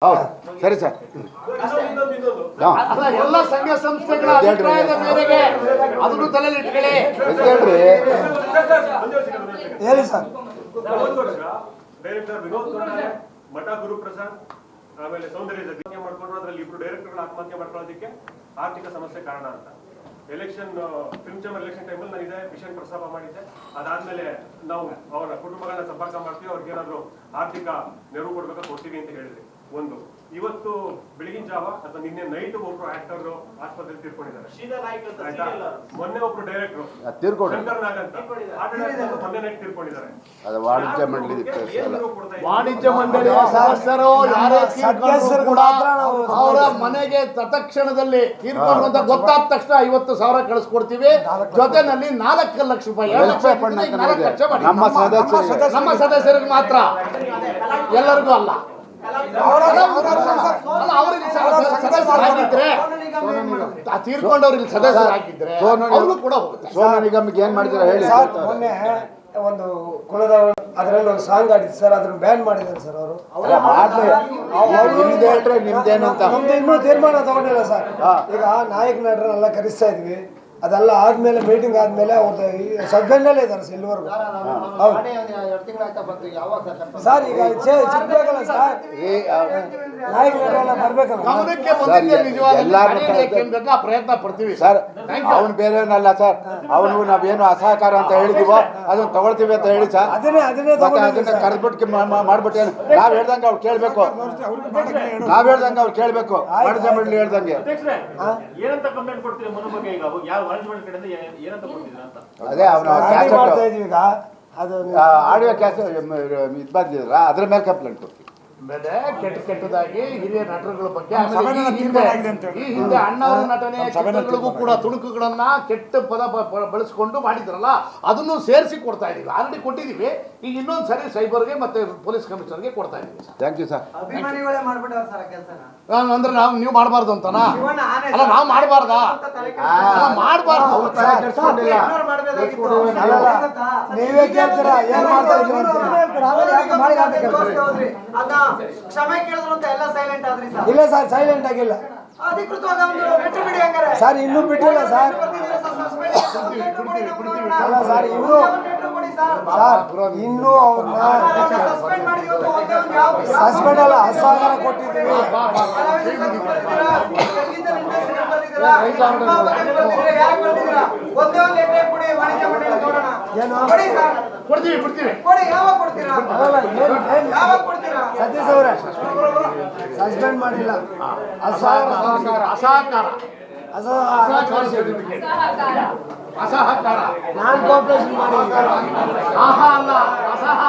ಹೌದು ಸರಿ ಸರ್. ಎಲ್ಲ ಸಂಘ ಸಂಸ್ಥೆಗಳ ಅಭಿಪ್ರಾಯದ ಮೇರೆಗೆ ಅದನ್ನು ತಲೆಯಲ್ಲಿ ಇಟ್ಕೊಳ್ಳಿ. ಹೇಳಿ ಸರ್. ಡೈರೆಕ್ಟರ್ ವಿನೋದ್ ಮಠ ಗುರುಪ್ರಸಾದ್ ಆಮೇಲೆ ಸೌಂದರ್ಯ ಆತ್ಮಹತ್ಯೆ ಮಾಡ್ಕೊಂಡ್ರು. ಅದರಲ್ಲಿ ಇಬ್ರು ಡೈರೆಕ್ಟರ್ಗಳು ಆತ್ಮಹತ್ಯೆ ಮಾಡ್ಕೊಳ್ಳೋದಕ್ಕೆ ಆರ್ಥಿಕ ಸಮಸ್ಯೆ ಕಾರಣ ಅಂತ ಎಲೆಕ್ಷನ್ ಫಿಲ್ಮ್ ಚೇಂಬರ್ ಎಲೆಕ್ಷನ್ ಟೈಮಲ್ಲಿ ನಾನು ಇದೇ ವಿಷಯ ಪ್ರಸ್ತಾಪ ಮಾಡಿದ್ದೆ. ಅದಾದ್ಮೇಲೆ ನಾವು ಅವರ ಕುಟುಂಬಗಳನ್ನ ಸಂಪರ್ಕ ಮಾಡ್ತೀವಿ, ಅವ್ರಿಗೆ ಏನಾದ್ರು ಆರ್ಥಿಕ ನೆರವು ಕೊಡ್ಬೇಕಾ ಕೊಡ್ತೀವಿ ಅಂತ ಹೇಳಿದ್ವಿ. ಒಂದು ಇವತ್ತು ಬೆಳಗಿನ ಜಾವ ಅಥವಾ ನಿನ್ನೆ ನೈಟ್ ಒಬ್ರು ಆಕ್ಟರ್ ಆಸ್ಪತ್ರೆಯಲ್ಲಿ ತೀರ್ಕೊಂಡಿದ್ದಾರೆ. ಮೊನ್ನೆ ಒಬ್ರು ಡೈರೆಕ್ಟರ್ ಶಂಕರ್ ನಾಗ್ ಅಂತ ಮೊನ್ನೆ ನೈಟ್ ತೀರ್ಕೊಂಡಿದ್ದಾರೆ. ವಾಣಿಜ್ಯ ಮಂಡಳಿ ವಾಣಿಜ್ಯ ಮಂಡಳಿಯ ಸದಸ್ಯರು ಯಾರೇ ತೀರ್ಕೊಂಡ್ರು ಕೂಡ ಅವರ ಮನೆಗೆ ತತ್ಕ್ಷಣದಲ್ಲಿ ತೀರ್ಕೊಂಡ್ರು ಅಂತ ಗೊತ್ತಾದ ತಕ್ಷಣ 50,000 ಕಳಿಸ್ಕೊಡ್ತೀವಿ. ಜೊತೆನಲ್ಲಿ 4 ಲಕ್ಷ ರೂಪಾಯಿ 2 ಲಕ್ಷ ಮಾಡಿ ನಮ್ಮ ಸದಸ್ಯರಿಗೆ ಮಾತ್ರ, ಎಲ್ಲರಿಗೂ ಅಲ್ಲ. ತೀರ್ಕೊಂಡವ್ರಿಗೆ ಸದಸ್ಯರಾಗಿದ್ರೆ ಅವರು ಕೂಡ ಹೋಗ್ತಾರೆ. ಸೋನು ನಿಗಮ್ಗೆ ಏನ್ ಮಾಡಿದ್ರೆ ಹೇಳಿ. ಮೊನ್ನೆ ಒಂದು ಕುಲದ ಅದರಲ್ಲಿ ಒಂದು ಸಾಂಗ್ ಆಡಿದ್ದು ಸರ್, ಅದನ್ನ ಬ್ಯಾನ್ ಮಾಡಿದ್ದಾರೆ ಸರ್ ಅವರು. ನಿಮ್ದೇನು ಅಂತ ನಮ್ದು ಇನ್ನೂ ತೀರ್ಮಾನ ತಗೊಂಡಿಲ್ಲ ಸರ್. ಈಗ ನಾಯಕ ನಟರನ್ನೆಲ್ಲ ಕರೆಸ್ತಾ ಇದ್ವಿ. ಅದೆಲ್ಲ ಆದ್ಮೇಲೆ ಮೀಟಿಂಗ್ ಆದ್ಮೇಲೆ ಅವ್ರದ್ದು ಸಬ್ಜೆಕ್ಟಲ್ಲೇ ಇದ್ದಾರೆ ಸರ್ ಇಲ್ಲಿವರೆಗೂ. ಸರ್ ಈಗ ಸಿಗ್ಬೇಕಲ್ಲ ಸರ್, ನಾಯಕ ನಟರೆಲ್ಲ ಬರ್ಬೇಕಲ್ಲ. ಪ್ರಯತ್ನ ಪಡ್ತೀವಿ ಸರ್. ಅವನು ಬೇರೆಯವನಲ್ಲ ಸರ್, ಅವನು ನಾವೇನು ಅಸಹಕಾರ ಅಂತ ಹೇಳಿದೀವೋ ಅದನ್ನ ತಗೊಳ್ತೀವಿ ಅಂತ ಹೇಳಿ ಸರ್. ಅದನ್ನ ಕರೆದ್ಬಿಟ್ಟು ಮಾಡ್ಬಿಟ್ಟು ನಾವ್ ಹೇಳ್ದಂಗೆ ಅವ್ರು ಕೇಳ್ಬೇಕು, ನಾವ್ ಹೇಳ್ದಂಗೆ ಅವ್ರು ಕೇಳ್ಬೇಕು. ವಾಣಿಜ್ಯ ಮಂಡಳಿ ಹೇಳ್ದಂಗೆ ಅದೇ ಅವನ ಆಡಿಯೋ ಕ್ಯಾಸೆಟ್ ಇದು ಬಂದಿದ್ರ ಅದ್ರ ಮೇಲೆ ಕಂಪ್ಲೇಂಟ್ ಕೊಡ್ತೀವಿ. ಆಮೇಲೆ ಕೆಟ್ಟದಾಗಿ ಹಿರಿಯ ನಟರುಗಳ ಬಗ್ಗೆ ಈ ಹಿಂದೆ ಅಣ್ಣವರ ನಟನೆ ಚಿತ್ರಗಳಿಗೂ ಕೂಡ ತುಣುಕುಗಳನ್ನ ಕೆಟ್ಟ ಪದ ಬಳಸಿಕೊಂಡು ಮಾಡಿದ್ರಲ್ಲ, ಅದನ್ನು ಸೇರಿಸಿ ಕೊಡ್ತಾ ಇದೀವಿ. ಆಲ್ರೆಡಿ ಕೊಟ್ಟಿದೀವಿ. ಈಗ ಇನ್ನೊಂದು ಸರಿ ಸೈಬರ್ಗೆ ಮತ್ತೆ ಪೊಲೀಸ್ ಕಮಿಷನರ್ಗೆ ಕೊಡ್ತಾ ಇದೀವಿ. Thank you sir. ಅಂದ್ರೆ ನೀವು ಮಾಡಬಾರ್ದು ಅಂತನಾ? ಅಲ್ಲ, ನಾವು ಮಾಡಬಾರ್ದಾ? ಮಾಡಬಾರ್ದು. ನೀವೇ ಕೇಳ್ತೀರಾ ಏನ್ ಮಾಡ್ತಾ ಕ್ಷಮೆ ಕೇಳಿದ್ರು ಅಂತ ಎಲ್ಲ ಸೈಲೆಂಟ್ ಆದ್ರಿ ಸರ್? ಇಲ್ಲ ಸರ್, ಸೈಲೆಂಟ್ ಆಗಿಲ್ಲ ಸರ್, ಇನ್ನೂ ಬಿಟ್ಟಿಲ್ಲ ಸರ್. ಅಲ್ಲ ಸರ್, ಇನ್ನೂ ಸಸ್ಪೆಂಡ್ ಅಲ್ಲ, ಅಸಹಕಾರ ಕೊಟ್ಟಿದ್ದೀವಿ. ಸತೀಶ್ ಅವರೇ ಸಸ್ಪೆಂಡ್ ಮಾಡಿಲ್ಲ, ಅಸಹಕಾರ ನಾನ್ ಕೋಆಪರೇಷನ್ ಮಾಡಿ ಅಲ್ಲ ಅಸಹ